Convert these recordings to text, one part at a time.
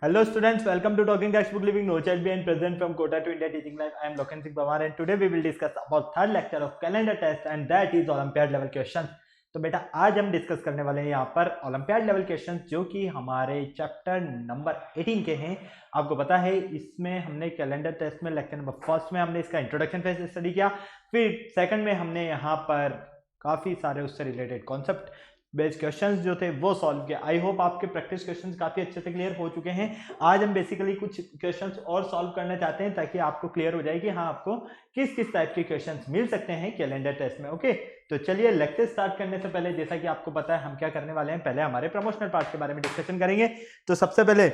Hello students, welcome to Talking Textbook Living No Child Behind present from Kota to India Teaching Life. I am Lokhan Singh Pawar and today we will discuss about third lecture of calendar test and that is Olympiad level questions. तो बेटा आज हम discuss करने वाले हैं यहाँ पर olympiad level question जो कि हमारे चैप्टर नंबर 18 के हैं। आपको पता है इसमें हमने कैलेंडर टेस्ट में लेक्चर नंबर फर्स्ट में हमने इसका इंट्रोडक्शन फेज स्टडी किया, फिर सेकंड में हमने यहाँ पर काफ़ी सारे उससे रिलेटेड कॉन्सेप्ट बेस्ड क्वेश्चंस जो थे वो सॉल्व किया। आई होप आपके प्रैक्टिस क्वेश्चंस काफी अच्छे से क्लियर हो चुके हैं। आज हम बेसिकली कुछ क्वेश्चंस और सॉल्व करना चाहते हैं ताकि आपको क्लियर हो जाए कि हाँ आपको किस किस टाइप के क्वेश्चंस मिल सकते हैं कैलेंडर टेस्ट में। ओके, तो चलिए लेक्चर स्टार्ट करने से पहले जैसा कि आपको पता है हम क्या करने वाले हैं, पहले हमारे प्रमोशनल पार्ट के बारे में डिस्कशन करेंगे। तो सबसे पहले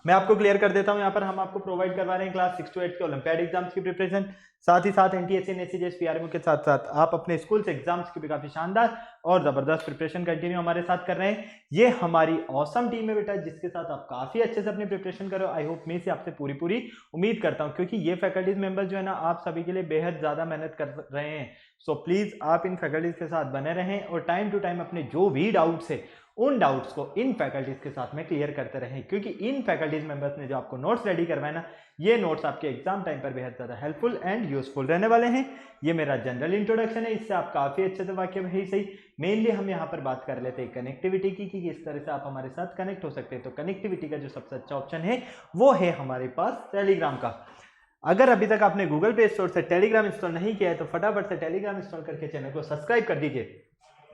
मैं आपको क्लियर कर देता हूं, यहाँ पर हम आपको प्रोवाइड करवा रहे हैं क्लास 6 to 8 के ओलंपियाड एग्जाम्स की प्रिपरेशन, साथ ही साथ एनटीएससी एनएससीजेएस पीआरएमयू के साथ साथ आप अपने स्कूल से एग्जाम्स की भी काफी शानदार और जबरदस्त प्रिपरेशन कंटिन्यू हमारे साथ कर रहे हैं। ये हमारी ऑसम टीम है बेटा जिसके साथ आप काफी अच्छे से अपनी प्रिपरेशन करो। आई होप मैं से आपसे पूरी उम्मीद करता हूँ क्योंकि ये फैकल्टीज मेंबर्स जो है ना आप सभी के लिए बेहद ज्यादा मेहनत कर रहे हैं। सो प्लीज आप इन फैकल्टीज के साथ बने रहें और टाइम टू टाइम अपने जो भी डाउट्स है उन डाउट्स को इन फैकल्टीज के साथ में क्लियर करते रहें क्योंकि इन फैकल्टीज मेंबर्स ने जो आपको नोट्स रेडी करवाए ना, ये नोट्स आपके एग्जाम टाइम पर बेहद ज़्यादा हेल्पफुल एंड यूजफुल रहने वाले हैं। ये मेरा जनरल इंट्रोडक्शन है, इससे आप काफ़ी अच्छे से वाकिफ है। सही, मेनली हम यहाँ पर बात कर लेते हैं कनेक्टिविटी की कि किस तरह से आप हमारे साथ कनेक्ट हो सकते हैं। तो कनेक्टिविटी का जो सबसे अच्छा ऑप्शन है वो है हमारे पास टेलीग्राम का। अगर अभी तक आपने गूगल प्ले स्टोर से टेलीग्राम इंस्टॉल नहीं किया है तो फटाफट से टेलीग्राम इंस्टॉल करके चैनल को सब्सक्राइब कर दीजिए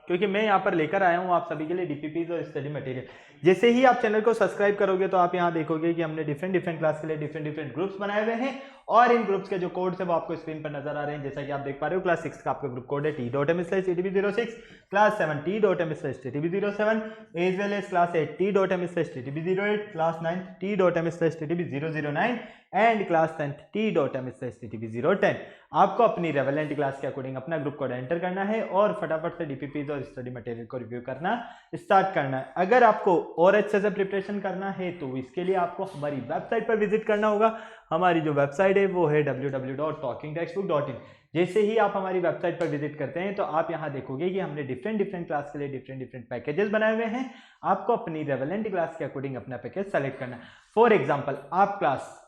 क्योंकि मैं यहाँ पर लेकर आया हूँ आप सभी के लिए डीपीपीज और स्टडी मटेरियल। जैसे ही आप चैनल को सब्सक्राइब करोगे तो आप यहाँ देखोगे कि हमने डिफरेंट क्लास के लिए डिफरेंट ग्रुप्स बनाए हुए हैं और इन ग्रुप्स के जो कोड्स है वो आपको स्क्रीन पर नजर आ रहे हैं। जैसा कि आप देख पा रहे हो, क्लास 6 का आपका ग्रुप कोड है t.m/ttb06, class 7 t.m/ttb07, as well as class 8 t.m/ttb08, class 9 t.m/ttb009 and class 10 t.m/ttb010। आपको अपनी रेवेलेंट क्लास के अकॉर्डिंग अपना ग्रुप कोड एंटर करना है और फटाफट से डीपीपीज और स्टडी मटेरियल को रिव्यू करना स्टार्ट करना है। अगर आपको और अच्छे से प्रिपरेशन करना है तो इसके लिए आपको हमारी वेबसाइट पर विजिट करना होगा। हमारी जो वेबसाइट है वो है www.talkingtextbook.in। जैसे ही आप हमारी वेबसाइट पर विजिट करते हैं तो आप यहाँ देखोगे कि हमने डिफरेंट क्लास के लिए डिफरेंट पैकेजेस बनाए हुए हैं। आपको अपनी रेवेलेंट क्लास के अकॉर्डिंग अपना पैकेज सेलेक्ट करना है। फॉर एग्जाम्पल आप क्लास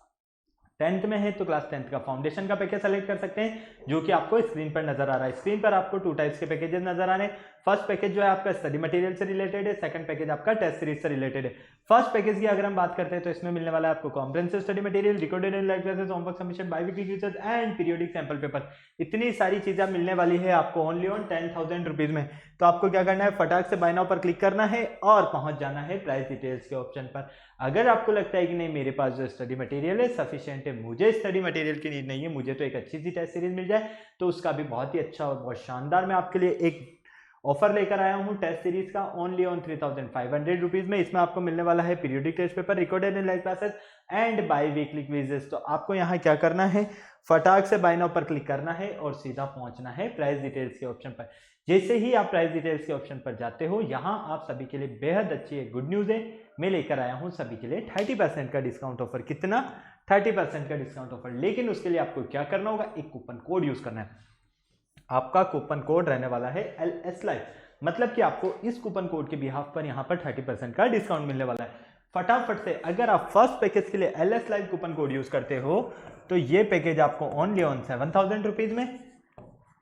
10th में है तो क्लास 10th का फाउंडेशन का पैकेज सेलेक्ट कर सकते हैं जो कि आपको स्क्रीन पर नजर आ रहा है। स्क्रीन पर आपको 2 टाइप्स के पैकेजेस नजर आ रहे हैं। फर्स्ट पैकेज जो है आपका स्टडी मटेरियल से रिलेटेड है, सेकंड पैकेज आपका टेस्ट सीरीज से रिलेटेड है। फर्स्ट पैकेज की अगर हम बात करते हैं तो इसमें मिलने वाला है आपको comprehensive study material, recorded and live classes, homework submission, biweekly quizzes and periodic sample paper. इतनी सारी चीजें मिलने वाली है आपको ओनली ऑन 10,000 रुपीज में। तो आपको क्या करना है, फटाक से बाय नाउ पर क्लिक करना है और पहुंच जाना है प्राइस डिटेल्स के ऑप्शन पर। अगर आपको लगता है कि नहीं मेरे पास जो स्टडी मटेरियल है सफिशिएंट है, मुझे स्टडी मटेरियल की नीड नहीं है, मुझे तो एक अच्छी सी टेस्ट सीरीज मिल जाए, तो उसका भी बहुत ही अच्छा और बहुत शानदार मैं आपके लिए एक ऑफर लेकर आया हूं टेस्ट सीरीज का ओनली ऑन 3,500 रुपीज में। इसमें आपको मिलने वाला है periodic test paper, recorded and live classes and biweekly quizzes. तो आपको यहाँ क्या करना है, फटाक से बाय नाउ पर क्लिक करना है और सीधा पहुंचना है प्राइस डिटेल्स के ऑप्शन पर। जैसे ही आप प्राइस डिटेल्स के ऑप्शन पर जाते हो, यहाँ आप सभी के लिए बेहद अच्छी एक गुड न्यूज है, मैं लेकर आया हूँ सभी के लिए 30% का डिस्काउंट ऑफर। कितना? 30% का डिस्काउंट ऑफर। लेकिन उसके लिए आपको क्या करना होगा, एक कूपन कोड यूज करना है। आपका कूपन कोड रहने वाला है LS Live, मतलब कि आपको इस कूपन कोड के बिहाफ पर यहाँ पर 30% का डिस्काउंट मिलने वाला है। फटाफट से अगर आप फर्स्ट पैकेज के लिए LS Live coupon code use करते हो तो ये पैकेज आपको ओनली ऑन 7,000 रुपीज में,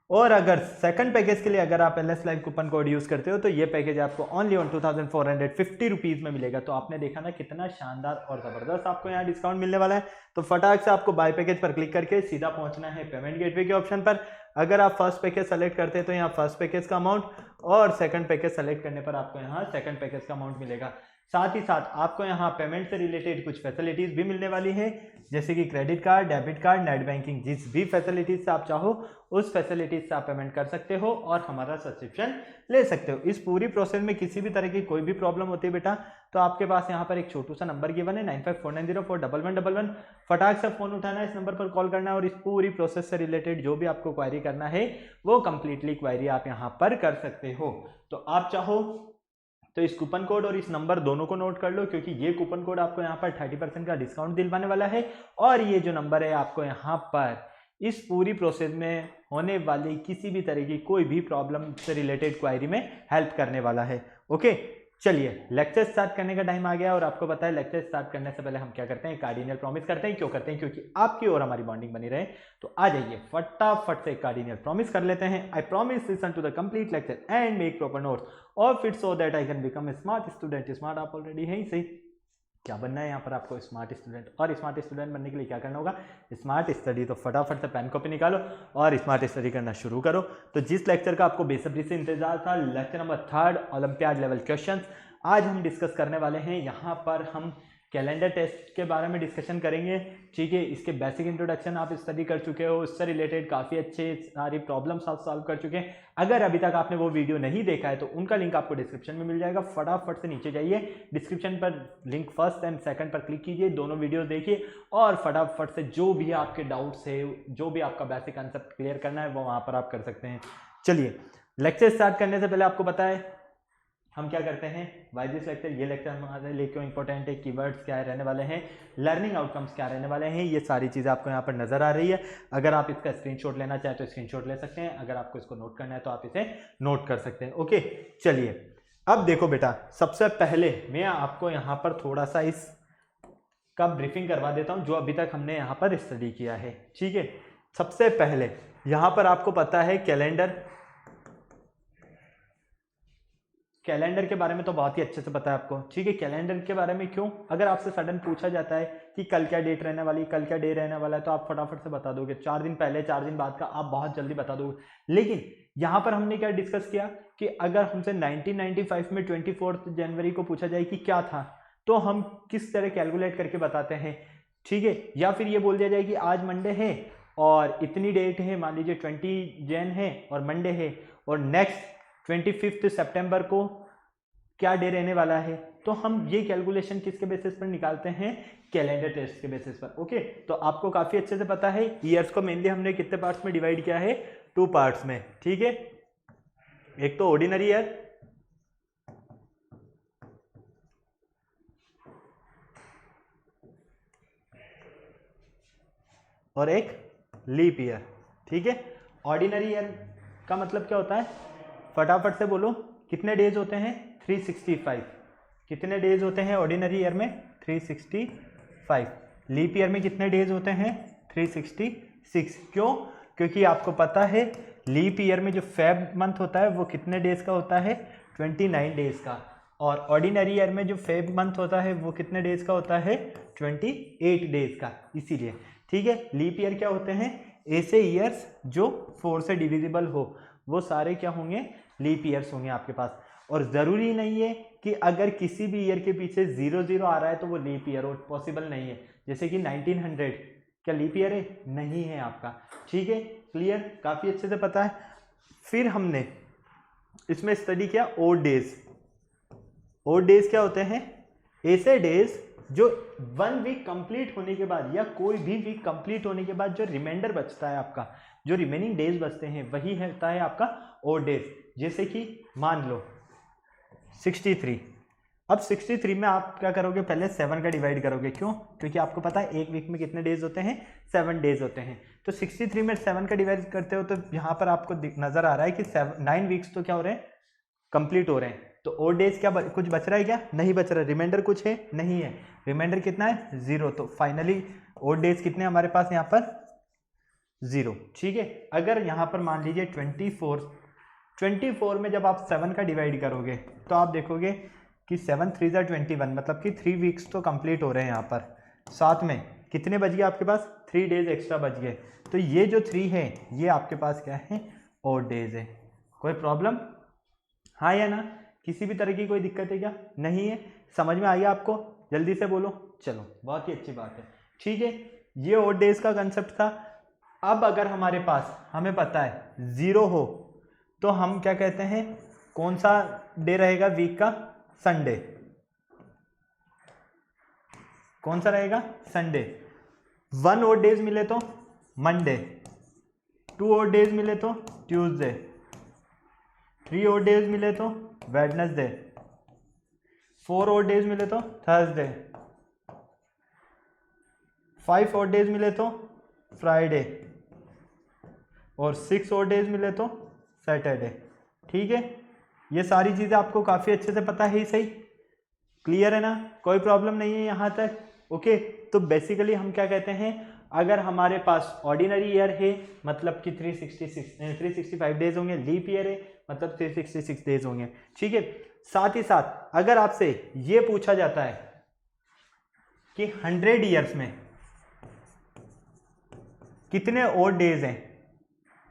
और अगर सेकंड पैकेज के लिए अगर आप LS Live coupon code use करते हो तो ये पैकेज आपको ओनली ऑन 2,450 रुपीज में मिलेगा। तो आपने देखा ना कितना शानदार और जबरदस्त आपको यहाँ डिस्काउंट मिलने वाला है। तो फटाक से आपको बाय पैकेज पर क्लिक करके सीधा पहुंचना है पेमेंट गेटवे के ऑप्शन पर। अगर आप फर्स्ट पैकेज सेलेक्ट करते हैं तो यहाँ फर्स्ट पैकेज का अमाउंट, और सेकंड पैकेज सेलेक्ट करने पर आपको यहाँ सेकंड पैकेज का अमाउंट मिलेगा। साथ ही साथ आपको यहाँ पेमेंट से रिलेटेड कुछ फैसिलिटीज भी मिलने वाली है, जैसे कि credit card, debit card, net banking. जिस भी फैसिलिटीज से आप चाहो उस फैसिलिटीज से आप पेमेंट कर सकते हो और हमारा सब्सक्रिप्शन ले सकते हो। इस पूरी प्रोसेस में किसी भी तरह की कोई भी प्रॉब्लम होती है बेटा तो आपके पास यहाँ पर एक छोटू सा नंबर गिवन है 9549041111। फटाक से फोन उठाना है, इस नंबर पर कॉल करना है और इस पूरी प्रोसेस से रिलेटेड जो भी आपको क्वायरी करना है वो कंप्लीटली क्वायरी आप यहाँ पर कर सकते हो। तो आप चाहो तो इस कूपन कोड और इस नंबर दोनों को नोट कर लो क्योंकि ये कूपन कोड आपको यहाँ पर 30% का डिस्काउंट दिलवाने वाला है, और ये जो नंबर है आपको यहाँ पर इस पूरी प्रोसेस में होने वाली किसी भी तरह की कोई भी प्रॉब्लम से रिलेटेड क्वायरी में हेल्प करने वाला है। ओके, चलिए लेक्चर स्टार्ट करने का टाइम आ गया और आपको पता है लेक्चर स्टार्ट करने से पहले हम क्या करते हैं, कार्डिनल प्रॉमिस करते हैं। क्यों करते हैं? क्योंकि आपकी और हमारी बॉन्डिंग बनी रहे। तो आ जाइए फटाफट से कार्डिनल प्रॉमिस कर लेते हैं। I promise listen to the complete lecture and make proper notes of it so that I can become a smart student. Smart आप ऑलरेडी हैं ही सही, क्या बनना है यहाँ पर आपको? Smart student. और स्मार्ट स्टूडेंट बनने के लिए क्या करना होगा? Smart study. तो फटाफट से पेन कॉपी निकालो और स्मार्ट स्टडी करना शुरू करो। तो जिस लेक्चर का आपको बेसब्री से इंतजार था, lecture number 3 olympiad level questions, आज हम डिस्कस करने वाले हैं। यहाँ पर हम कैलेंडर टेस्ट के बारे में डिस्कशन करेंगे। ठीक है, इसके बेसिक इंट्रोडक्शन आप स्टडी कर चुके हो, उससे रिलेटेड काफ़ी अच्छे सारी प्रॉब्लम्स आप सॉल्व कर चुके हैं। अगर अभी तक आपने वो वीडियो नहीं देखा है तो उनका लिंक आपको डिस्क्रिप्शन में मिल जाएगा। फटाफट से नीचे जाइए, डिस्क्रिप्शन पर लिंक फर्स्ट एंड सेकंड पर क्लिक कीजिए, दोनों वीडियो देखिए और फटाफट से जो भी आपके डाउट्स है, जो भी आपका बेसिक कॉन्सेप्ट क्लियर करना है वो वहाँ पर आप कर सकते हैं। चलिए लेक्चर स्टार्ट करने से पहले आपको पता है हम क्या करते हैं, वाई दिस लेक्चर। ये लेक्चर हमारे लिए क्यों इंपॉर्टेंट है, कीवर्ड्स क्या रहने वाले हैं, लर्निंग आउटकम्स क्या रहने वाले हैं, ये सारी चीज़ें आपको यहाँ पर नजर आ रही है। अगर आप इसका स्क्रीनशॉट लेना चाहें तो स्क्रीनशॉट ले सकते हैं, अगर आपको इसको नोट करना है तो आप इसे नोट कर सकते हैं। ओके चलिए अब देखो बेटा, सबसे पहले मैं आपको यहाँ पर थोड़ा सा इस का ब्रीफिंग करवा देता हूँ जो अभी तक हमने यहाँ पर स्टडी किया है। ठीक है, सबसे पहले यहाँ पर आपको पता है कैलेंडर के बारे में तो बहुत ही अच्छे से पता है आपको। ठीक है, कैलेंडर के बारे में क्यों, अगर आपसे सडन पूछा जाता है कि कल क्या डेट रहने वाली, कल क्या डे रहने वाला है, तो आप फटाफट से बता दोगे। 4 दिन पहले 4 दिन बाद का आप बहुत जल्दी बता दोगे। लेकिन यहाँ पर हमने क्या डिस्कस किया कि अगर हमसे 1995 में 24 जनवरी को पूछा जाए कि क्या था, तो हम किस तरह कैलकुलेट करके बताते हैं। ठीक है, या फिर ये बोल दिया जाए कि आज मंडे है और इतनी डेट है, मान लीजिए 20 जैन है और मंडे है, और नेक्स्ट 25 सितंबर को क्या डे रहने वाला है, तो हम ये कैलकुलेशन किसके बेसिस पर निकालते हैं, कैलेंडर टेस्ट के बेसिस पर। ओके, तो आपको काफी अच्छे से पता है ईयर्स को मेनली हमने कितने पार्ट्स में डिवाइड किया है, 2 पार्ट्स में। ठीक है, एक तो ऑर्डिनरी ईयर और एक लीप ईयर। ठीक है, ऑर्डिनरी ईयर का मतलब क्या होता है, फटाफट से बोलो, कितने डेज होते हैं, 365। कितने डेज होते हैं ऑर्डिनरी ईयर में, 365। लीप ईयर में कितने डेज होते हैं, 366। क्यों? क्योंकि आपको पता है लीप ईयर में जो फेब मंथ होता है वो कितने डेज का होता है, 29 डेज का, और ऑर्डिनरी ईयर में जो फेब मंथ होता है वो कितने डेज का होता है, 28 डेज का, इसीलिए। ठीक है, लीप ईयर क्या होते हैं, ऐसे ईयर्स जो 4 से डिविजिबल हो, वो सारे क्या होंगे, लीप ईयर्स होंगे आपके पास। और जरूरी नहीं है कि अगर किसी भी ईयर के पीछे 00 आ रहा है तो वो लीप ईयर हो, पॉसिबल नहीं है। जैसे कि 1900 क्या लीप ईयर है, नहीं है आपका। ठीक है, क्लियर, काफी अच्छे से पता है। फिर हमने इसमें स्टडी किया ओड डेज। ओड डेज क्या होते हैं, ऐसे डेज जो 1 वीक कंप्लीट होने के बाद या कोई भी वीक कंप्लीट होने के बाद जो रिमाइंडर बचता है आपका, जो रिमेनिंग डेज बचते हैं, वही होता है आपका ओड डेज। जैसे कि मान लो 63। अब 63 में आप क्या करोगे, पहले 7 का डिवाइड करोगे। क्यों? क्योंकि आपको पता है एक वीक में कितने डेज होते हैं, 7 डेज होते हैं। तो 63 में 7 का डिवाइड करते हो तो यहाँ पर आपको नजर आ रहा है कि 9 वीक्स तो क्या हो रहे हैं, कंप्लीट हो रहे हैं। तो ओड डेज क्या कुछ बच रहा है क्या, नहीं बच रहा। रिमाइंडर कुछ है, नहीं है। रिमाइंडर कितना है, 0। तो फाइनली ओड डेज कितने हमारे पास यहाँ पर, 0। ठीक है, अगर यहाँ पर मान लीजिए 24 में जब आप 7 का डिवाइड करोगे तो आप देखोगे कि 7 3 जा 21, मतलब कि 3 वीक्स तो कंप्लीट हो रहे हैं यहाँ पर। साथ में कितने बच गए आपके पास, 3 डेज एक्स्ट्रा बच गए। तो ये जो 3 है ये आपके पास क्या है, ओड डेज है। कोई प्रॉब्लम, हाँ या ना, किसी भी तरह की कोई दिक्कत है क्या, नहीं है। समझ में आ गया आपको, जल्दी से बोलो। चलो, बहुत ही अच्छी बात है। ठीक है, ये ओड डेज का कंसेप्ट था। अब अगर हमारे पास, हमें पता है 0 हो तो हम क्या कहते हैं, कौन सा डे रहेगा वीक का, संडे। कौन सा रहेगा, संडे। 1 ओड डेज मिले तो मंडे, 2 ओड डेज मिले तो ट्यूसडे, 3 ओड डेज मिले तो वेडनेसडे, 4 ओड डेज मिले तो थर्सडे, 5 ओड डेज मिले तो फ्राइडे, और 6 ओड डेज मिले तो सैटरडे। ठीक है, ये सारी चीज़ें आपको काफ़ी अच्छे से पता है ही, सही क्लियर है ना, कोई प्रॉब्लम नहीं है यहाँ तक। ओके, तो बेसिकली हम क्या कहते हैं, अगर हमारे पास ऑर्डिनरी ईयर है मतलब कि 365 डेज होंगे, लीप ईयर है मतलब 366 डेज होंगे, ठीक है। साथ ही साथ अगर आपसे ये पूछा जाता है कि 100 ईयर्स में कितने ओड डेज हैं,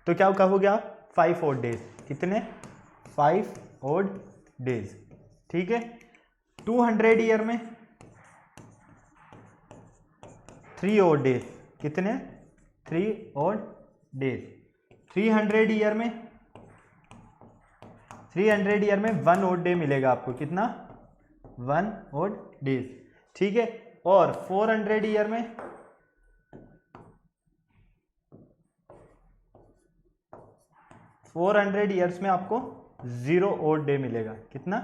तो क्या कहोगे आप, 5 ओड डेज। कितने, 5 ओड डेज, ठीक है। 200 ईयर में 3 ओड डेज, कितने, 3 ओड डेज। 300 ईयर में 1 ओड डे मिलेगा आपको, कितना, 1 ओड डेज, ठीक है। और 400 ईयर में 400 ईयर्स में आपको 0 ओड डे मिलेगा, कितना,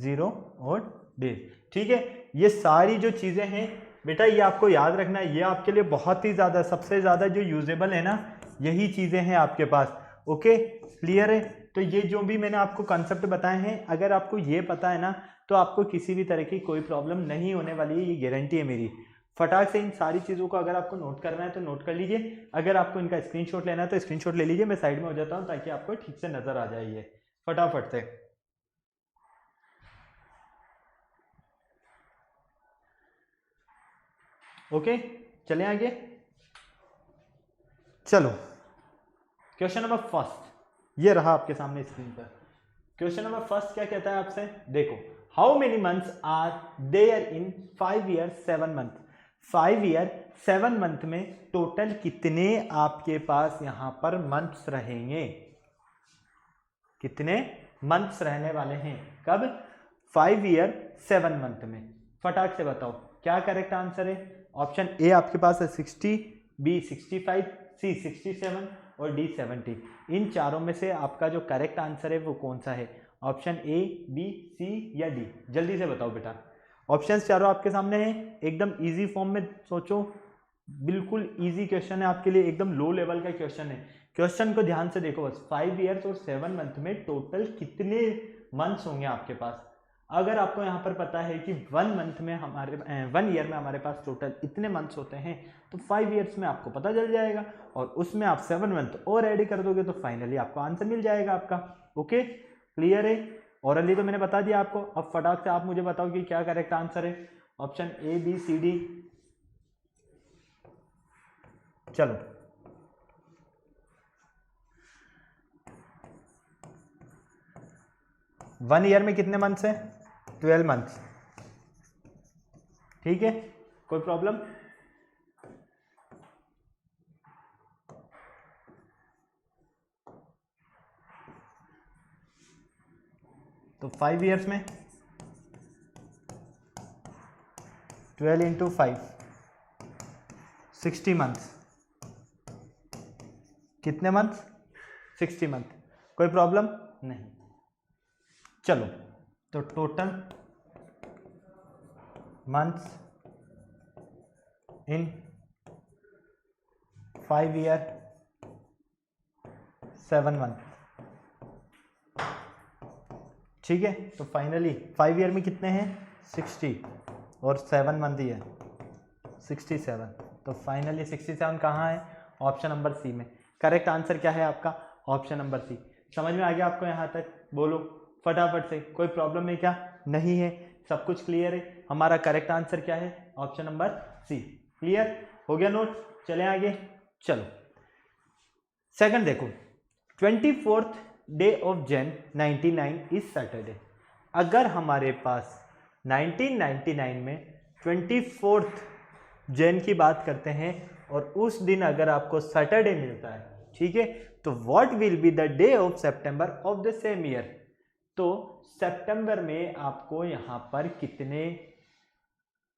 0 ओड डेज, ठीक है। ये सारी जो चीज़ें हैं बेटा ये आपको याद रखना है, ये आपके लिए बहुत ही ज़्यादा, सबसे ज़्यादा जो यूजेबल है ना, यही चीज़ें हैं आपके पास। ओके, क्लियर है। तो ये जो भी मैंने आपको कॉन्सेप्ट बताए हैं, अगर आपको ये पता है ना, तो आपको किसी भी तरह की कोई प्रॉब्लम नहीं होने वाली है, ये गारंटी है मेरी। फटाक से इन सारी चीज़ों को अगर आपको नोट करना है तो नोट कर लीजिए, अगर आपको इनका स्क्रीनशॉट लेना है तो स्क्रीनशॉट ले लीजिए, मैं साइड में हो जाता हूँ ताकि आपको ठीक से नजर आ जाए ये फटाफट से। ओके, चलें आगे। चलो, क्वेश्चन नंबर फर्स्ट ये रहा आपके सामने स्क्रीन पर। क्वेश्चन नंबर फर्स्ट क्या कहता है आपसे, देखो, how many months are there in 5 year 7 month. 5 year 7 month में टोटल कितने आपके पास यहां पर मंथ्स रहेंगे, कितने मंथ्स रहने वाले हैं, कब, 5 ईयर 7 मंथ में। फटाक से बताओ क्या करेक्ट आंसर है। ऑप्शन ए आपके पास है 60, बी 65, सी 67 और डी 70। इन चारों में से आपका जो करेक्ट आंसर है वो कौन सा है, ऑप्शन ए, बी, सी या डी, जल्दी से बताओ बेटा। ऑप्शंस चारों आपके सामने हैं, एकदम इजी फॉर्म में सोचो, बिल्कुल इजी क्वेश्चन है आपके लिए, एकदम लो लेवल का क्वेश्चन है। क्वेश्चन को ध्यान से देखो बस, 5 ईयर्स और 7 मंथ में टोटल कितने मंथ्स होंगे आपके पास। अगर आपको यहाँ पर पता है कि 1 मंथ में हमारे 1 ईयर में हमारे पास टोटल इतने मंथ्स होते हैं, तो 5 ईयर्स में आपको पता चल जाएगा, और उसमें आप 7 मंथ और ऐड कर दोगे तो फाइनली आपको आंसर मिल जाएगा आपका। ओके, क्लियर है। ऑरली तो मैंने बता दिया आपको, अब फटाक से आप मुझे बताओ कि क्या करेक्ट आंसर है, option A, B, C, D. चलो, वन ईयर में कितने मंथ्स हैं, 12 मंथ्स, ठीक है, कोई प्रॉब्लम। तो 5 ईयर्स में 12 इंटू 5 60 मंथ्स, कितने मंथ्स, 60 मंथ, कोई प्रॉब्लम नहीं। चलो, तो total months in 5 year 7 month, ठीक है। तो फाइनली 5 ईयर में कितने हैं, 60 और 7 मंथ ही है 67, तो फाइनली 67 कहाँ है, ऑप्शन नंबर सी में। करेक्ट आंसर क्या है आपका, ऑप्शन नंबर सी। समझ में आ गया आपको यहाँ तक, बोलो फटाफट से, कोई प्रॉब्लम है क्या, नहीं है, सब कुछ क्लियर है। हमारा करेक्ट आंसर क्या है, ऑप्शन नंबर सी। क्लियर हो गया नोट, चलें आगे। चलो, सेकंड देखो, 24th day of Jain 99 is Saturday. अगर हमारे पास 1999 में 24th जैन की बात करते हैं और उस दिन अगर आपको सैटरडे मिलता है, ठीक है, तो what will be the day of September of the same year. तो सितंबर में आपको यहाँ पर कितने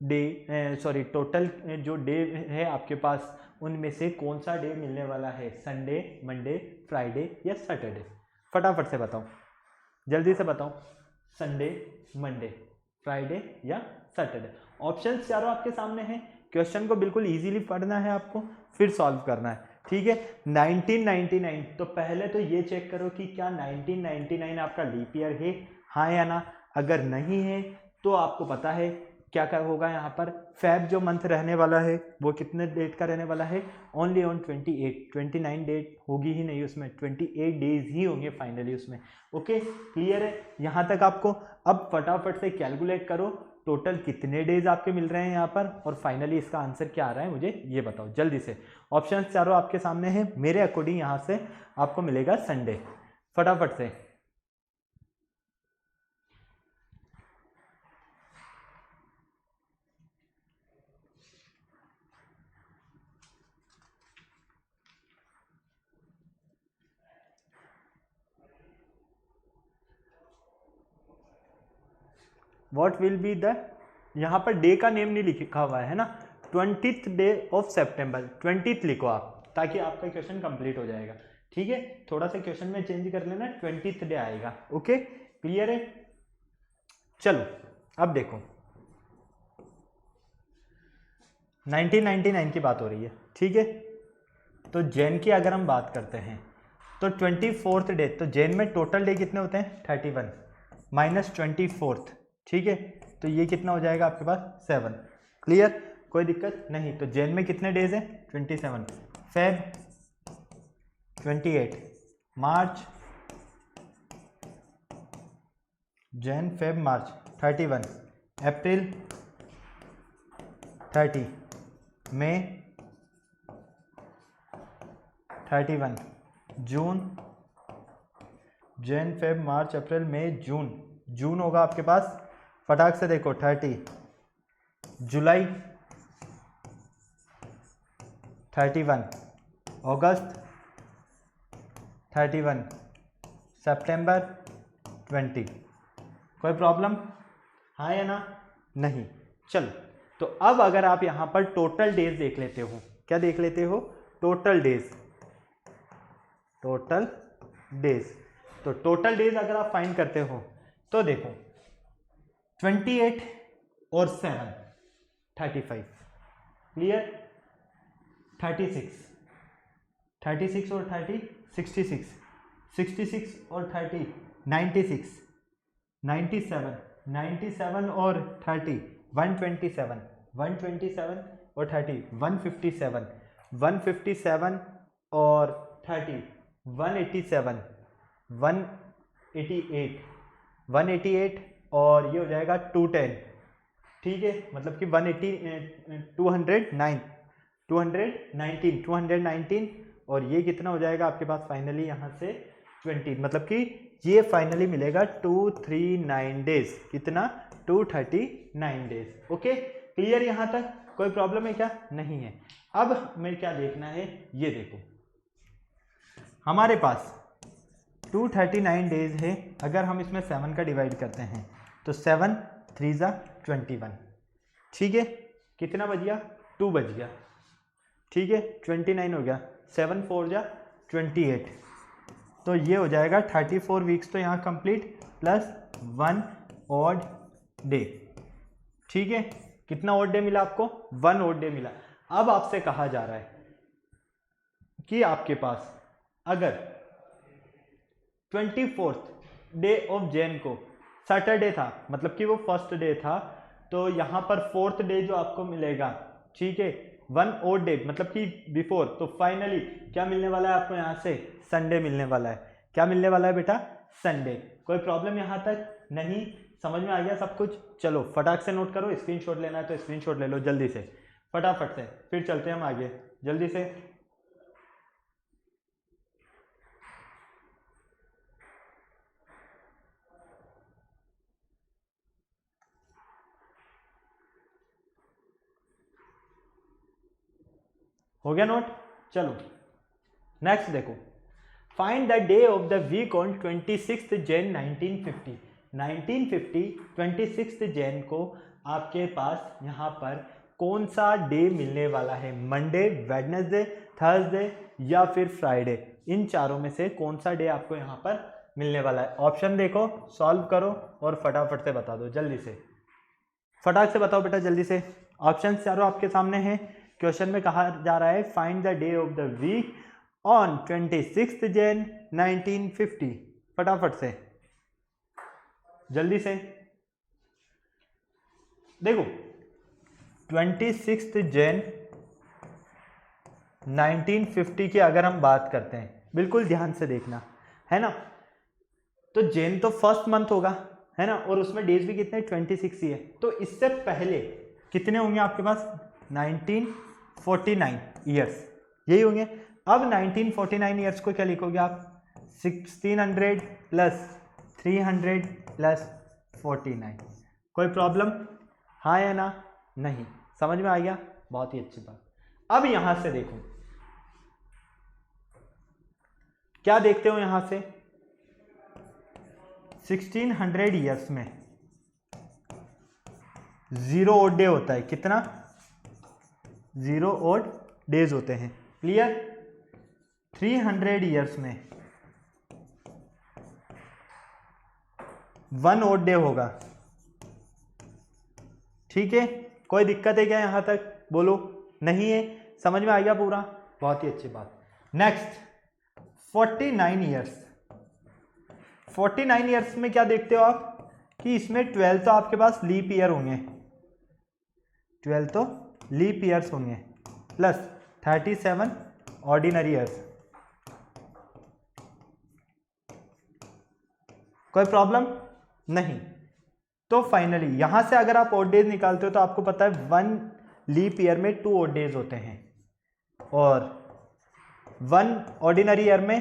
डे, सॉरी टोटल जो डे है आपके पास, उनमें से कौन सा डे मिलने वाला है, संडे, मंडे, फ्राइडे या सैटरडे। फटाफट से बताओ, जल्दी से बताओ, संडे, मंडे, फ्राइडे या सैटरडे। ऑप्शंस चारों आपके सामने हैं, क्वेश्चन को बिल्कुल इजीली पढ़ना है आपको, फिर सॉल्व करना है। ठीक है। 1999, तो पहले तो ये चेक करो कि क्या 1999 आपका लीप ईयर है, हाँ या ना। अगर नहीं है तो आपको पता है क्या क्या होगा यहाँ पर। फेब जो मंथ रहने वाला है वो कितने डेट का रहने वाला है, ओनली ऑन 28, 29 डेट होगी ही नहीं उसमें, 28 डेज ही होंगे फाइनली उसमें। ओके, क्लियर है यहाँ तक आपको। अब फटाफट से कैलकुलेट करो टोटल कितने डेज आपके मिल रहे हैं यहाँ पर, और फाइनली इसका आंसर क्या आ रहा है मुझे ये बताओ जल्दी से। ऑप्शन चारों आपके सामने हैं, मेरे अकॉर्डिंग यहाँ से आपको मिलेगा संडे। फटाफट से व्हाट विल बी द, यहाँ पर डे का नेम नहीं लिखा हुआ है ना, 20th day of September, 20th लिखो आप ताकि आपका क्वेश्चन कंप्लीट हो जाएगा। ठीक है, थोड़ा सा क्वेश्चन में चेंज कर लेना, 20th डे आएगा। ओके, क्लियर है। चलो अब देखो 1999 की बात हो रही है, ठीक है। तो जैन की अगर हम बात करते हैं तो 24th डे, तो जैन में टोटल डे कितने होते हैं 31 माइनस 24th, ठीक है। तो ये कितना हो जाएगा आपके पास 7। क्लियर, कोई दिक्कत नहीं। तो जैन में कितने डेज हैं 27, फेब 28, मार्च, जैन फेब मार्च 31, अप्रैल 30, मई 31, जून, जैन फेब मार्च अप्रैल मई जून, जून होगा आपके पास फटाक से देखो 30, जुलाई 31, अगस्त 31, सितंबर 20। कोई प्रॉब्लम, हाँ या ना, नहीं। चलो, तो अब अगर आप यहाँ पर टोटल डेज देख लेते हो, क्या देख लेते हो, टोटल डेज, टोटल डेज। तो टोटल डेज अगर आप फाइंड करते हो तो देखो 28 और 7 35, क्लियर, 36, 36 और 30 66, 66 और 30 96, 97, 97 और 30 127, 127 और 30 157, 157 और 30 187, 188, 188 और ये हो जाएगा 210, ठीक है। मतलब कि 209, 219, 219 और ये कितना हो जाएगा आपके पास फाइनली यहाँ से 20, मतलब कि ये फाइनली मिलेगा 239 डेज, कितना 239 डेज। ओके, क्लियर यहाँ तक, कोई प्रॉब्लम है क्या, नहीं है। अब हमें क्या देखना है, ये देखो हमारे पास 239 डेज है, अगर हम इसमें 7 का डिवाइड करते हैं तो 7 3 जा 21, ठीक है। कितना बच गया 2 बच गया, ठीक है। 29 हो गया, 7 4 जा 28, तो ये हो जाएगा 34 वीक्स तो यहाँ कंप्लीट प्लस 1 ऑड डे, ठीक है। कितना ऑड डे मिला आपको, 1 ऑड डे मिला। अब आपसे कहा जा रहा है कि आपके पास अगर 24th डे ऑफ जैन को सैटरडे था, मतलब कि वो फर्स्ट डे था, तो यहाँ पर 4th डे जो आपको मिलेगा, ठीक है, 1 और डे मतलब कि बिफोर, तो फाइनली क्या मिलने वाला है आपको यहाँ से, संडे मिलने वाला है। क्या मिलने वाला है बेटा, संडे। कोई प्रॉब्लम यहाँ तक, नहीं, समझ में आ गया सब कुछ। चलो फटाक से नोट करो, स्क्रीनशॉट लेना है तो स्क्रीनशॉट ले लो जल्दी से, फटाफट से, फिर चलते हैं हम आगे जल्दी से। हो गया नोट, चलो नेक्स्ट देखो, find the day of the week on 26 Jan 1950। 1950 26 Jan को आपके पास यहाँ पर कौन सा डे मिलने वाला है, मंडे, वेडनेसडे, थर्सडे या फिर फ्राइडे, इन चारों में से कौन सा डे आपको यहाँ पर मिलने वाला है। ऑप्शन देखो, सॉल्व करो और फटाफट से बता दो जल्दी से, फटाक से बताओ बेटा जल्दी से। ऑप्शन चारों आपके सामने हैं, क्वेश्चन में कहा जा रहा है find the day of the week on 26 Jan 1950। फटाफट से, जल्दी से देखो, 26 जन 1950 की अगर हम बात करते हैं, बिल्कुल ध्यान से देखना है ना, तो जैन तो फर्स्ट मंथ होगा है ना, और उसमें डेज भी कितने 26 ही है, तो इससे पहले कितने होंगे आपके पास 1949 ईयर्स, यही होंगे। अब 1949 ईयर्स को क्या लिखोगे आप 1600 प्लस 300 प्लस 49। कोई प्रॉब्लम, हाँ या ना? नहीं, समझ में आ गया, बहुत ही अच्छी बात। अब यहां से देखो, क्या देखते हो यहां से 1600 ईयर्स में 0 ओड डे होता है, कितना 0 ओड डेज होते हैं, क्लियर। 300 ईयर्स में 1 ओड डे होगा, ठीक है। कोई दिक्कत है क्या यहां तक, बोलो, नहीं है, समझ में आ गया पूरा, बहुत ही अच्छी बात। नेक्स्ट 49 ईयर्स, 49 ईयर्स में क्या देखते हो आप कि इसमें 12 तो आपके पास लीप ईयर होंगे, 12 तो लीप ईयर्स होंगे, प्लस 37 ऑर्डिनरी ईयर्स। कोई प्रॉब्लम नहीं। तो फाइनली यहां से अगर आप ओड डेज निकालते हो तो आपको पता है 1 लीप ईयर में 2 ओड डेज होते हैं, और 1 ऑर्डिनरी ईयर में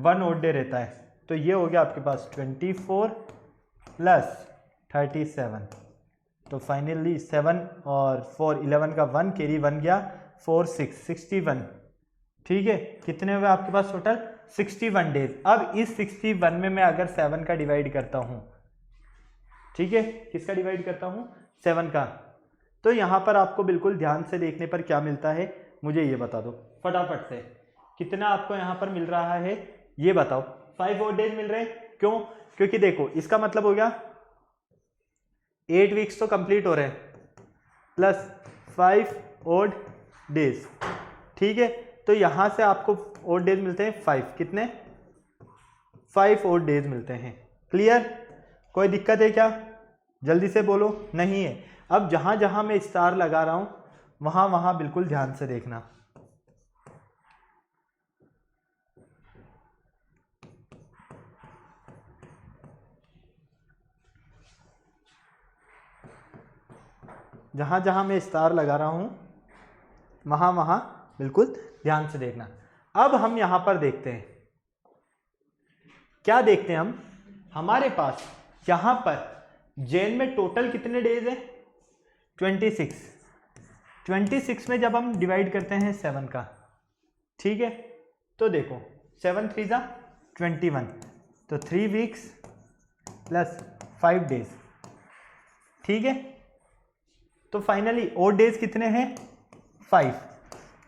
1 ओड डे रहता है, तो ये हो गया आपके पास 24 प्लस 37, तो फाइनली 7 और 4 11 का 1 कैरी 1 गया, 4 6 61, ठीक है। कितने हुए आपके पास टोटल 61 डेज। अब इस 61 में मैं अगर 7 का डिवाइड करता हूं, ठीक है, किसका डिवाइड करता हूं 7 का, तो यहां पर आपको बिल्कुल ध्यान से देखने पर क्या मिलता है मुझे ये बता दो फटाफट से, कितना आपको यहां पर मिल रहा है ये बताओ। 5 और डेज मिल रहे हैं, क्यों? क्योंकि देखो इसका मतलब हो गया 8 वीक्स तो कंप्लीट हो रहे हैं, प्लस 5 ओड डेज, ठीक है। तो यहां से आपको ओड डेज मिलते हैं 5, कितने 5 ओड डेज मिलते हैं, क्लियर। कोई दिक्कत है क्या, जल्दी से बोलो, नहीं है। अब जहां जहां मैं स्टार लगा रहा हूं वहां वहां बिल्कुल ध्यान से देखना, जहां जहां मैं स्टार लगा रहा हूं वहां वहां बिल्कुल ध्यान से देखना। अब हम यहां पर देखते हैं, क्या देखते हैं हम, हमारे पास यहां पर जैन में टोटल कितने डेज है 26, 26 में जब हम डिवाइड करते हैं 7 का, ठीक है, तो देखो 7 3 जा 21, तो 3 वीक्स प्लस 5 डेज, ठीक है। तो फाइनली ओड डेज कितने हैं 5।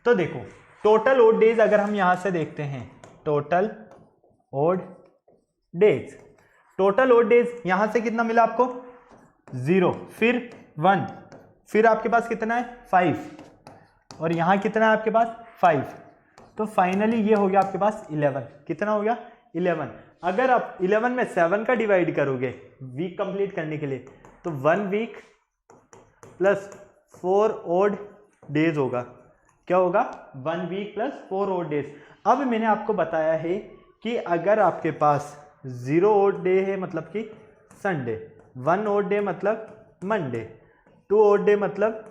तो देखो टोटल ओड डेज अगर हम यहां से देखते हैं, total odd days, total odd days यहां से कितना मिला आपको 0, फिर 1, फिर आपके पास कितना है 5, और यहां कितना है आपके पास 5, तो फाइनली ये हो गया आपके पास 11, कितना हो गया 11। अगर आप 11 में 7 का डिवाइड करोगे वीक कंप्लीट करने के लिए, तो 1 वीक प्लस 4 ओड डेज होगा, क्या होगा 1 वीक प्लस 4 ओड डेज। अब मैंने आपको बताया है कि अगर आपके पास 0 ओड डे है मतलब कि संडे, 1 ओड डे मतलब मंडे, 2 ओड डे मतलब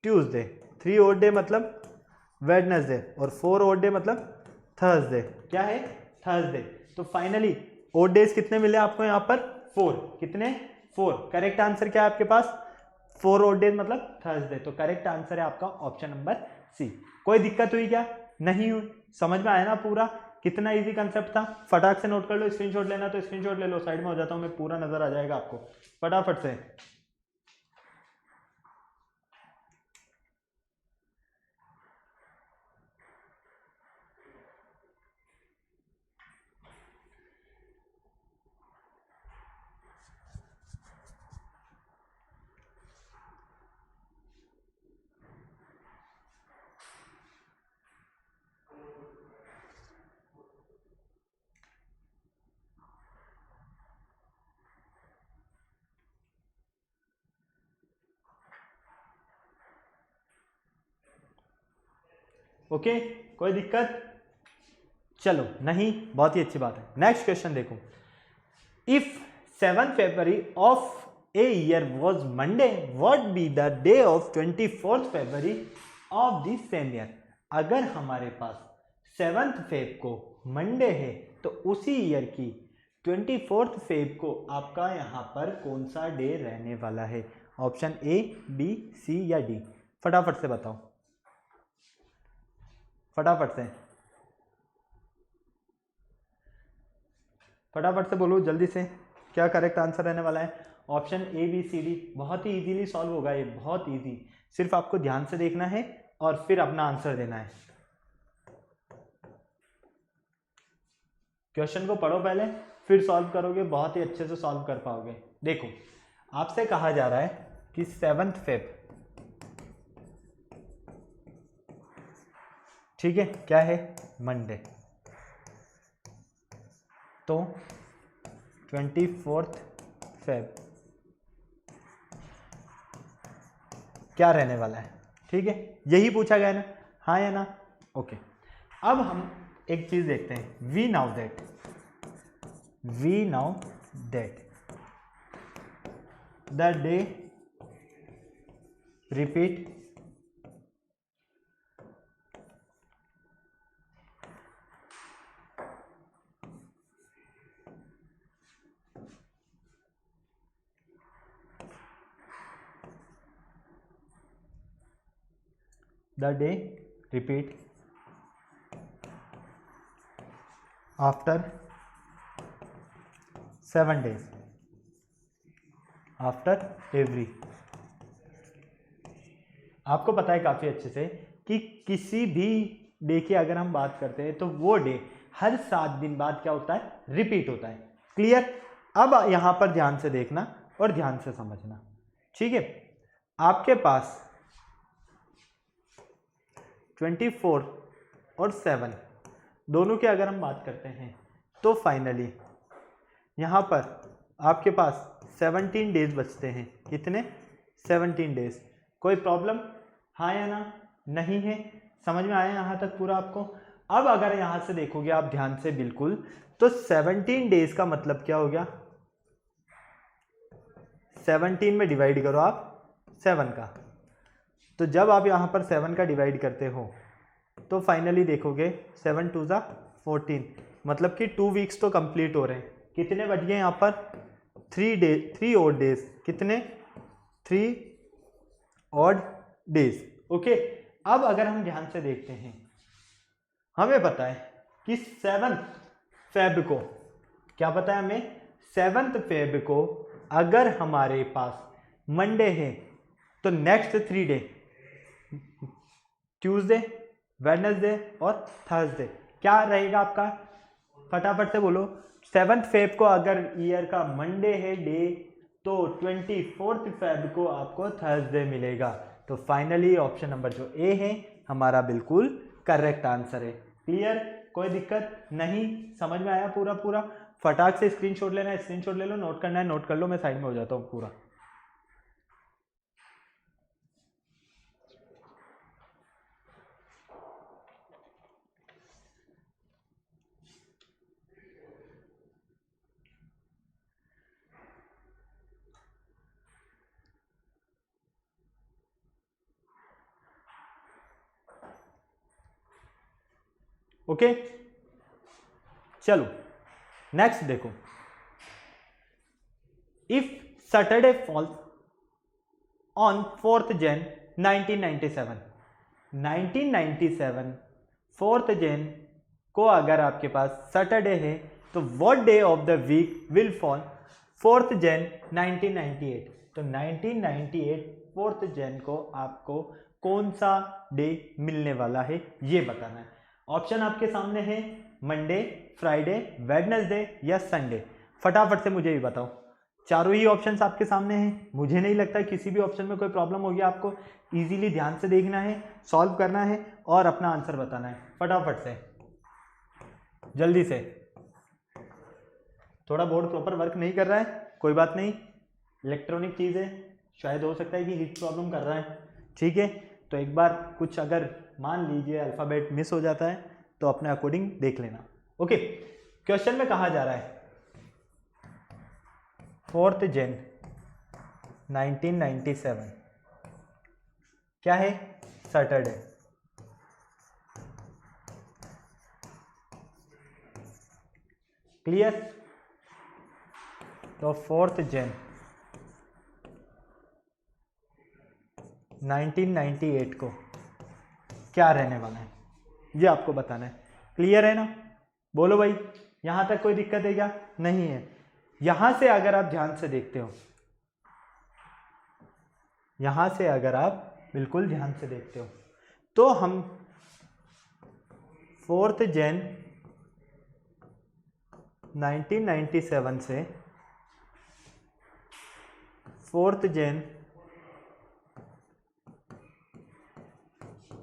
ट्यूसडे, 3 ओड डे मतलब वेडनेसडे, और 4 ओड डे मतलब थर्सडे, क्या है थर्सडे। तो फाइनली ओड डेज कितने मिले आपको यहाँ पर 4, कितने 4। करेक्ट आंसर क्या है आपके पास 4 ओड डेज मतलब थर्सडे, तो करेक्ट आंसर है आपका ऑप्शन नंबर सी। कोई दिक्कत हुई क्या, नहीं हुई, समझ में आया ना पूरा, कितना इजी कंसेप्ट था। फटाक से नोट कर लो, स्क्रीनशॉट लेना तो स्क्रीनशॉट ले लो, साइड में हो जाता हूं मैं, पूरा नजर आ जाएगा आपको फटाफट से। ओके, कोई दिक्कत? चलो, नहीं, बहुत ही अच्छी बात है। नेक्स्ट क्वेश्चन देखो, if 7 February of a year was Monday, what be the day of 24th February of the same year? अगर हमारे पास 7th Feb को मंडे है तो उसी ईयर की 24th Feb को आपका यहाँ पर कौन सा डे रहने वाला है? ऑप्शन ए, बी, सी या डी? फटाफट से बताओ, फटाफट से, फटाफट से बोलो जल्दी से, क्या करेक्ट आंसर रहने वाला है? Option A, B, C, D. बहुत ही इजीली सॉल्व होगा ये, बहुत इजी। सिर्फ आपको ध्यान से देखना है और फिर अपना आंसर देना है। क्वेश्चन को पढ़ो पहले, फिर सॉल्व करोगे, बहुत ही अच्छे से सॉल्व कर पाओगे। देखो, आपसे कहा जा रहा है कि 7th Feb, ठीक है, क्या है? मंडे। तो 24th Feb क्या रहने वाला है? ठीक है, यही पूछा गया ना, हाँ या ना? ओके, अब हम एक चीज देखते हैं। We know that the day repeat the day repeat after 7 days after every। आपको पता है काफी अच्छे से कि किसी भी डे की अगर हम बात करते हैं तो वो डे हर 7 दिन बाद क्या होता है? रिपीट होता है। क्लियर? अब यहां पर ध्यान से देखना और ध्यान से समझना, ठीक है? आपके पास 24 और 7 दोनों की अगर हम बात करते हैं तो फाइनली यहाँ पर आपके पास 17 डेज बचते हैं। कितने? 17 डेज। कोई प्रॉब्लम, हाँ या ना? नहीं है? समझ में आया यहाँ तक पूरा आपको? अब अगर यहाँ से देखोगे आप ध्यान से बिल्कुल, तो 17 डेज का मतलब क्या हो गया? 17 में डिवाइड करो आप 7 का, तो जब आप यहाँ पर 7 का डिवाइड करते हो तो फाइनली देखोगे 7 2 जा 14, मतलब कि 2 वीक्स तो कंप्लीट हो रहे हैं। कितने बच गए यहाँ पर? 3 ऑड डेज। कितने? 3 ऑड डेज। ओके, अब अगर हम ध्यान से देखते हैं, हमें पता है कि 7th Feb को, क्या पता है हमें? 7th Feb को अगर हमारे पास मंडे है तो नेक्स्ट 3 डे ट्यूसडे, वेडनेसडे और थर्सडे क्या रहेगा आपका? फटाफट से बोलो। 7th Feb को अगर ईयर का मंडे है डे, तो 24th Feb को आपको थर्सडे मिलेगा। तो फाइनली ऑप्शन नंबर जो ए है हमारा बिल्कुल करेक्ट आंसर है। क्लियर? कोई दिक्कत नहीं? समझ में आया पूरा पूरा? फटाक से स्क्रीनशॉट लेना है, स्क्रीनशॉट ले लो, नोट करना है नोट कर लो, मैं साइड में हो जाता हूँ पूरा। ओके, चलो नेक्स्ट देखो। If Saturday falls on 4th Jan 1997, 4th Jan को अगर आपके पास सैटरडे है तो what day of the week will fall 4th Jan 1998? तो 1998 4th Jan को आपको कौन सा डे मिलने वाला है ये बताना है। ऑप्शन आपके सामने है, मंडे, फ्राइडे, वेडनेसडे या संडे। फटाफट से मुझे भी बताओ। चारों ही ऑप्शंस आपके सामने हैं, मुझे नहीं लगता किसी भी ऑप्शन में कोई प्रॉब्लम होगी। आपको इजीली ध्यान से देखना है, सॉल्व करना है और अपना आंसर बताना है। फटाफट से, जल्दी से। थोड़ा बोर्ड प्रॉपर वर्क नहीं कर रहा है, कोई बात नहीं, इलेक्ट्रॉनिक चीज़ है, शायद हो सकता है कि हीट प्रॉब्लम कर रहा है, ठीक है? तो एक बार कुछ अगर मान लीजिए अल्फ़ाबेट मिस हो जाता है तो अपने अकॉर्डिंग देख लेना। ओके, क्वेश्चन में कहा जा रहा है 4 जन 1997 क्या है? सैटरडे। क्लियर? तो 4 जन 1998 को क्या रहने वाला है ये आपको बताना है। क्लियर है ना? बोलो भाई, यहां तक कोई दिक्कत है क्या? नहीं है। यहां से अगर आप ध्यान से देखते हो, यहां से अगर आप बिल्कुल ध्यान से देखते हो तो हम 4 जन 1997 से 4 जन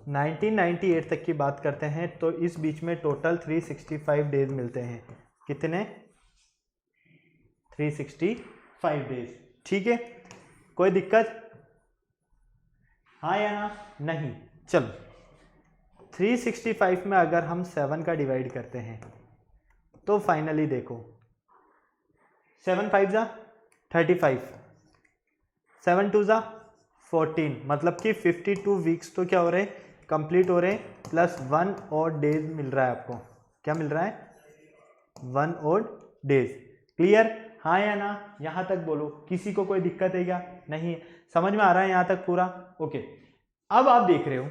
1998 तक की बात करते हैं तो इस बीच में टोटल 365 डेज मिलते हैं। कितने? 365 डेज। ठीक है, कोई दिक्कत? हाँ या ना? नहीं। चलो 365 में अगर हम 7 का डिवाइड करते हैं तो फाइनली देखो 7 5 जा 35, 7 2 जा 14, मतलब कि 52 वीक्स तो क्या हो रहे हैं? कंप्लीट हो रहे हैं, प्लस 1 और डेज मिल रहा है आपको। क्या मिल रहा है? 1 और डेज। क्लियर? हाँ या ना? यहां तक बोलो, किसी को कोई दिक्कत है क्या? नहीं। समझ में आ रहा है यहां तक पूरा? ओके, अब आप देख रहे हो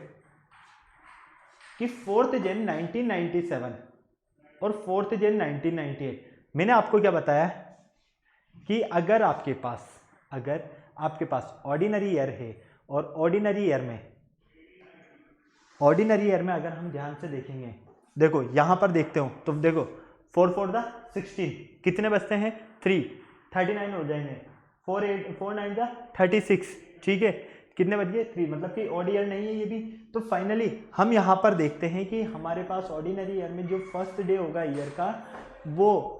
कि 4 जन 1997 और 4 जन 1998, मैंने आपको क्या बताया कि अगर आपके पास ऑर्डिनरी ईयर है और ऑर्डिनरी ईयर में अगर हम ध्यान से देखेंगे, देखो यहां पर देखते हो तो देखो 4 4 दा 16, कितने बचते हैं? 3, 39 हो जाएंगे, 4 9 दा 36। ठीक है, कितने बच गए? 3, मतलब कि ऑड ईयर नहीं है ये भी। तो फाइनली हम यहाँ पर देखते हैं कि हमारे पास ऑर्डिनरी ईयर में जो फर्स्ट डे होगा ईयर का, वो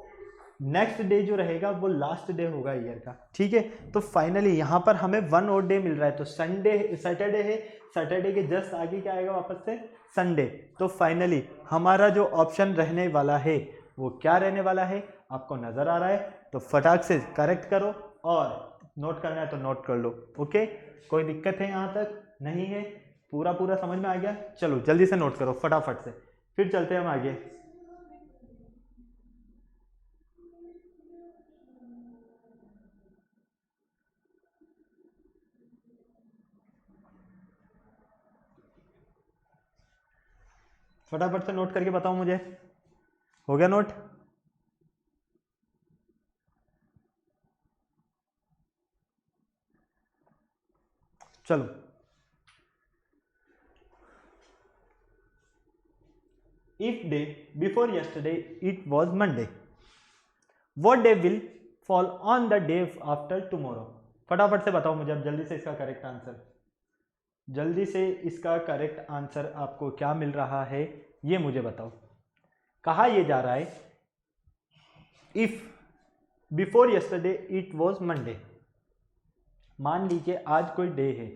नेक्स्ट डे जो रहेगा वो लास्ट डे होगा ईयर का। ठीक है, तो फाइनली यहाँ पर हमें 1 और डे मिल रहा है। तो सैटरडे है, सैटरडे के जस्ट आगे क्या आएगा वापस से? संडे। तो फाइनली हमारा जो ऑप्शन रहने वाला है वो क्या रहने वाला है? आपको नजर आ रहा है तो फटाक से करेक्ट करो, और नोट करना है तो नोट कर लो। ओके, कोई दिक्कत है यहाँ तक? नहीं है? पूरा समझ में आ गया? चलो जल्दी से नोट करो फटाफट से, फिर चलते हैं हम आगे। फटाफट से नोट करके बताओ मुझे, हो गया नोट? चलो, if day before yesterday it was Monday, what day will fall on the day after tomorrow? फटाफट से बताओ मुझे अब जल्दी से इसका करेक्ट आंसर। जल्दी से इसका करेक्ट आंसर आपको क्या मिल रहा है ये मुझे बताओ। कहा यह जा रहा है if before yesterday it was Monday, मान लीजिए आज कोई डे है,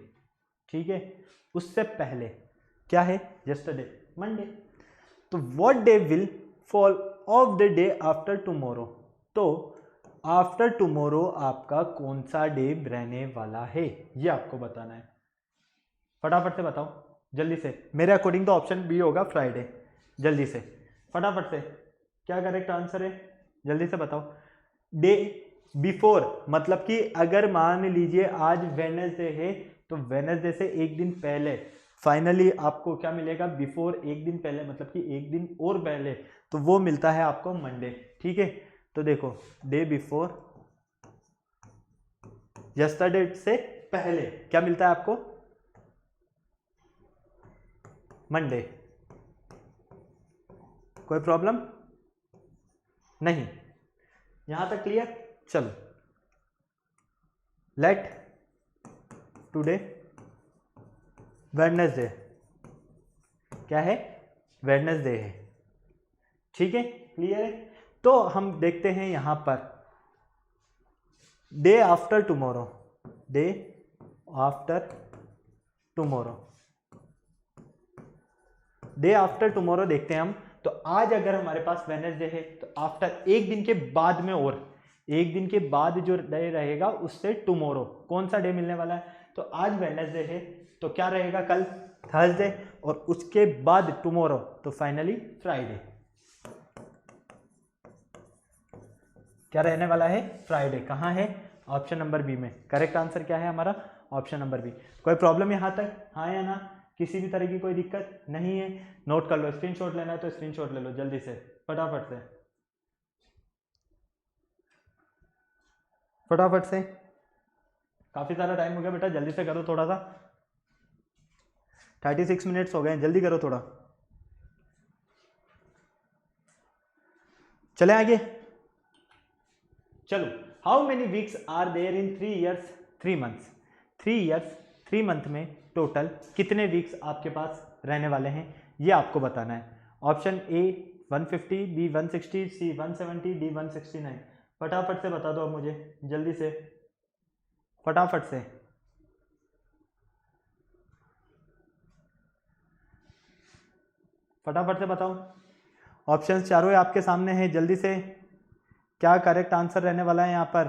ठीक है, उससे पहले क्या है? Yesterday, Monday. तो what day will fall of the day after tomorrow, तो आफ्टर टुमारो आपका कौन सा डे रहने वाला है ये आपको बताना है। फटाफट से बताओ जल्दी से। मेरे अकॉर्डिंग तो ऑप्शन बी होगा, फ्राइडे। जल्दी से फटाफट से, क्या करेक्ट आंसर है? जल्दी से बताओ। डे बिफोर मतलब कि अगर मान लीजिए आज वेडनेसडे है तो वेडनेसडे से एक दिन पहले फाइनली आपको क्या मिलेगा? बिफोर, एक दिन पहले, मतलब कि एक दिन और पहले, तो वो मिलता है आपको मंडे। ठीक है, तो देखो डे बिफोर यस्टरडे से पहले क्या मिलता है आपको? मंडे। कोई प्रॉब्लम नहीं? यहां तक क्लियर? चलो, लेट टुडे वेडनेसडे, क्या है? वेडनेसडे है। ठीक है, क्लियर है? तो हम देखते हैं यहां per day after tomorrow, day after tomorrow, day after tomorrow देखते हैं हम। तो आज अगर हमारे पास वेडनेसडे है तो आफ्टर एक दिन के बाद में, और एक दिन के बाद जो डे रहेगा उससे टुमारो कौन सा डे मिलने वाला है? तो आज वेडनेसडे है तो क्या रहेगा कल? थर्सडे, और उसके बाद टुमारो तो फाइनली फ्राइडे। क्या रहने वाला है? फ्राइडे। कहाँ है? ऑप्शन नंबर बी में। करेक्ट आंसर क्या है हमारा? Option number B. कोई प्रॉब्लम यहाँ तक? हाँ या ना? किसी भी तरह की कोई दिक्कत नहीं है? नोट कर लो, स्क्रीनशॉट लेना है तो स्क्रीनशॉट ले लो जल्दी से, फटाफट से फटाफट से। काफी सारा टाइम हो गया बेटा, जल्दी से करो थोड़ा सा, 36 मिनट्स हो गए, जल्दी करो थोड़ा। चले आगे, चलो। How many weeks are there in 3 years 3 months? 3 years 3 month में टोटल कितने वीक्स आपके पास रहने वाले हैं, ये आपको बताना है। Option A 150, B 160, C 170, D 169। फटाफट से बता दो अब मुझे, जल्दी से, फटाफट से। फटाफट से बताओ, ऑप्शंस चारों ही आपके सामने हैं, जल्दी से। क्या करेक्ट आंसर रहने वाला है यहां पर?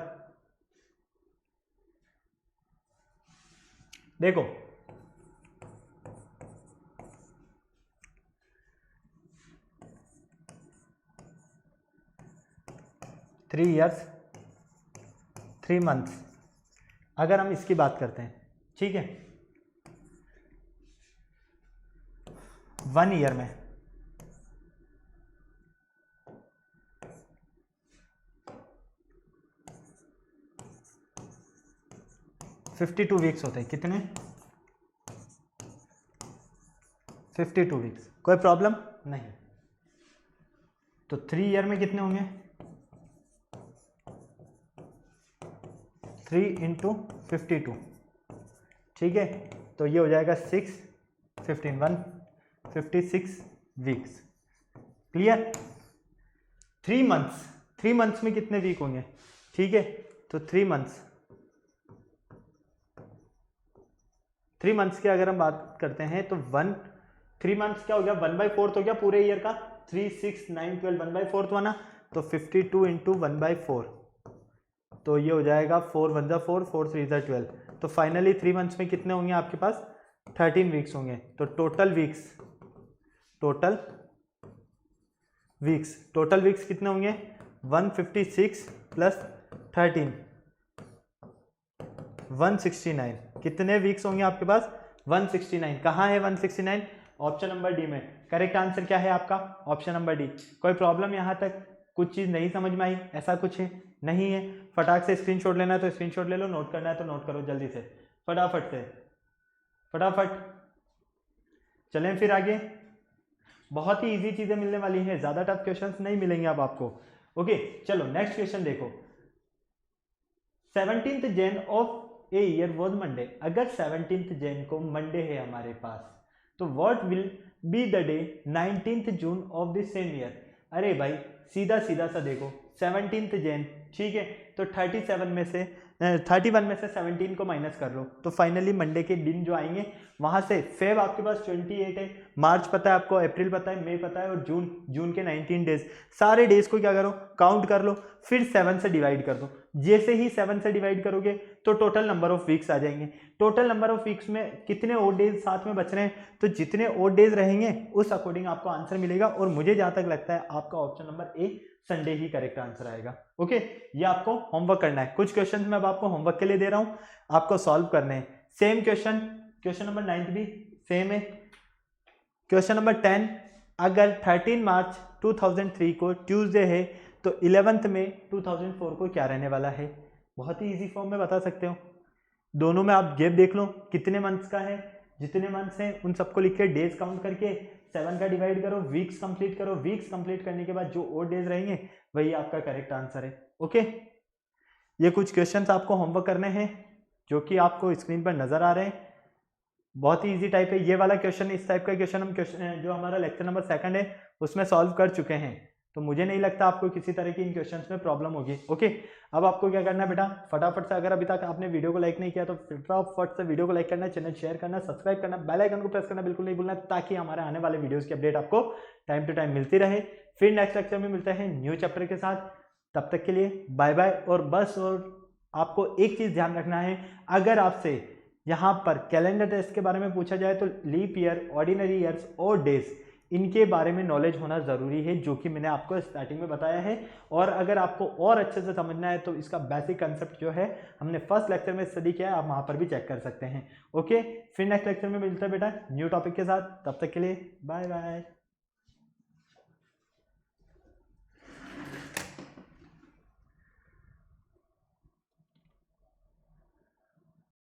देखो, थ्री ईयर्स 3 months अगर हम इसकी बात करते हैं, ठीक है, 1 year में 52 वीक्स होते हैं। कितने? 52 वीक्स। कोई प्रॉब्लम नहीं। तो 3 year में कितने होंगे? 3 into 52, ठीक है, तो ये हो जाएगा 6 15 156 वीक्स। क्लियर? 3 months, 3 months में कितने वीक होंगे? ठीक है, तो 3 months की अगर हम बात करते हैं तो 3 months क्या हो गया? 1/4 हो गया पूरे ईयर का। 3 6 9 12 1/4 हुआ ना, तो 52 इंटू 1/4, तो ये हो जाएगा 4 1 जा 4 4 3 जा 12। तो फाइनली 3 months में कितने होंगे आपके पास? 13 वीक्स होंगे। तो टोटल वीक्स कितने होंगे? 156 प्लस 13 169। कितने वीक्स होंगे आपके पास? 169। कहाँ है 169? ऑप्शन नंबर डी में। करेक्ट आंसर क्या है आपका? Option number D. कोई प्रॉब्लम यहाँ तक? कुछ चीज नहीं समझ में आई? ऐसा कुछ है? नहीं है? फटाक से स्क्रीनशॉट लेना है तो स्क्रीनशॉट ले लो, नोट करना है तो नोट करो जल्दी से, फटाफट से, फटाफट। चलें फिर आगे। बहुत ही इजी चीजें मिलने वाली हैं, ज्यादा टफ क्वेश्चंस नहीं मिलेंगे अब आपको। ओके, चलो नेक्स्ट क्वेश्चन देखो। 17th Jan of a year was Monday. अगर 17th Jan को मंडे है हमारे पास, तो what will be the day 19th June of the same year? अरे भाई सीधा सीधा सा देखो, 17th Jan, ठीक है, तो 31 में से 17 को माइनस कर लो, तो फाइनली मंडे के दिन जो आएंगे वहां से फेब आपके पास 28 है, मार्च पता है आपको, अप्रैल पता है, मई पता है, और जून के 19 डेज। सारे डेज को क्या करो? काउंट कर लो, फिर 7 से डिवाइड कर दो। जैसे ही 7 से डिवाइड करोगे तो टोटल नंबर ऑफ वीक्स आ जाएंगे। टोटल नंबर ऑफ वीक्स में कितने ओड डेज साथ में बच रहे हैं, तो जितने ओड डेज रहेंगे उस अकॉर्डिंग आपको आंसर मिलेगा। और मुझे जहां तक लगता है आपका option number A Sunday he correct answer आएगा। ओके, ये आपको होमवर्क करना है। कुछ क्वेश्चन मैं अब आपको होमवर्क के लिए दे रहा हूं, आपको सॉल्व करने हैं। सेम क्वेश्चन नंबर 9 भी सेम है। क्वेश्चन नंबर 10, अगर 13 मार्च 2003 को ट्यूसडे है तो 11th में 2004 को क्या रहने वाला है? बहुत ही इजी फॉर्म में बता सकते हो। दोनों में आप गैप देख लो, कितने मंथ्स का है, जितने मंथ्स हैं उन सबको लिख के डेज काउंट करके 7 का डिवाइड करो, वीक्स कंप्लीट करो, वीक्स कंप्लीट करने के बाद जो और डेज रहेंगे वही आपका करेक्ट आंसर है। ओके, ये कुछ क्वेश्चंस आपको होमवर्क करने हैं जो कि आपको स्क्रीन पर नजर आ रहे हैं। बहुत ही इजी टाइप है ये वाला क्वेश्चन। इस टाइप का क्वेश्चन हम जो हमारा लेक्चर नंबर 2 है उसमें सॉल्व कर चुके हैं। तो मुझे नहीं लगता आपको किसी तरह की इन क्वेश्चंस में प्रॉब्लम होगी। ओके, अब आपको क्या करना है बेटा, फटाफट से, अगर अभी तक आपने वीडियो को लाइक नहीं किया तो फटाफट से वीडियो को लाइक करना, चैनल शेयर करना, सब्सक्राइब करना, बेल आइकन को प्रेस करना बिल्कुल नहीं भूलना, ताकि हमारे आने वाले वीडियोस की अपडेट आपको टाइम टू टाइम मिलती रहे। फिर नेक्स्ट लेक्चर में मिलते हैं न्यू चैप्टर के साथ, तब तक के लिए बाय बाय। और बस, और आपको एक चीज ध्यान रखना है, अगर आपसे यहाँ पर कैलेंडर टेस्ट के बारे में पूछा जाए तो लीप ईयर, ऑर्डिनरी ईयर्स और डेज, इनके बारे में नॉलेज होना ज़रूरी है, जो कि मैंने आपको स्टार्टिंग में बताया है। और अगर आपको और अच्छे से समझना है तो इसका बेसिक कंसेप्ट जो है हमने फर्स्ट लेक्चर में स्टडी किया है, आप वहाँ पर भी चेक कर सकते हैं। ओके, फिर नेक्स्ट लेक्चर में मिलते हैं बेटा न्यू टॉपिक के साथ, तब तक के लिए बाय बाय।